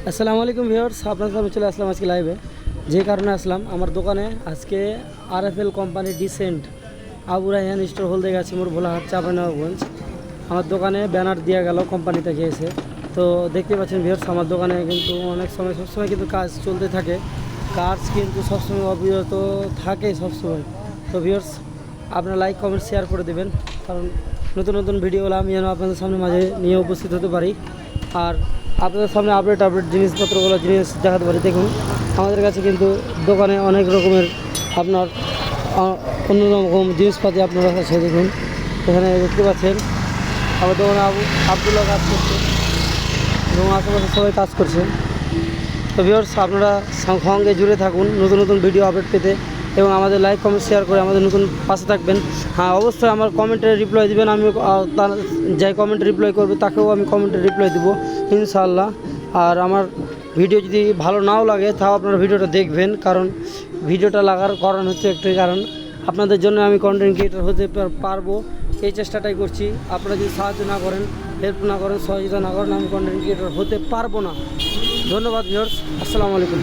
আসসালামু আলাইকুম ভিউয়ার্স, আপনার সামনে চলে আসলাম আজকে লাইভে। যে কারণে আসলাম, আমার দোকানে আজকে আরএফএল কোম্পানির ডিসেন্ট আবু রায়হান স্টোর হলদে গেছে মোর ভোলাহাট চাঁপাইনবাবগঞ্জ। আমার দোকানে ব্যানার দেওয়া গেল কোম্পানি থেকে এসে। তো দেখতে পাচ্ছেন ভিউয়ার্স, আমার দোকানে কিন্তু অনেক সময় সবসময় কিন্তু কাজ চলতে থাকে, কাজ কিন্তু সবসময় অবিরত থাকে সবসময়। তো ভিউয়ার্স, আপনারা লাইক কমেন্ট শেয়ার করে দেবেন, কারণ নতুন নতুন ভিডিওগুলো আমি যেন আপনাদের সামনে মাঝে নিয়ে উপস্থিত হতে পারি আর আপনাদের সামনে আপডেট জিনিসপত্রগুলো দেখাতে পারি। দেখুন, আমাদের কাছে কিন্তু দোকানে অনেক রকমের আপনার অন্যরকম জিনিসপাতি আপনারা কাছে দেখুন। এখানে দেখতে পাচ্ছেন আমার দোকানে আবদুল্লাহ কাজ করছে এবং আশেপাশে সবাই কাজ করছে। তো ভিউয়ার্স, আপনারা সঙ্গে জুড়ে থাকুন নতুন নতুন ভিডিও আপডেট পেতে এবং আমাদের লাইক কমেন্ট শেয়ার করে আমাদের নতুন পাশে থাকবেন। হ্যাঁ, অবশ্যই আমার কমেন্টে রিপ্লাই দেবেন। আমি তার যাই কমেন্টে রিপ্লাই করবে তাকেও আমি কমেন্টে রিপ্লাই দেবো ইনশাআল্লাহ। আর আমার ভিডিও যদি ভালো নাও লাগে তাও আপনারা ভিডিওটা দেখবেন, কারণ ভিডিওটা লাগার কারণ হচ্ছে একটাই কারণ, আপনাদের জন্য আমি কন্টেন্ট ক্রিয়েটর হতে পারবো এই চেষ্টাটাই করছি। আপনারা যদি সাহায্য না করেন, হেল্প না করেন, সহযোগিতা না করেন, আমি কন্টেন্ট ক্রিয়েটর হতে পারবো না। ধন্যবাদ ভিউয়ার্স, আসসালামু আলাইকুম।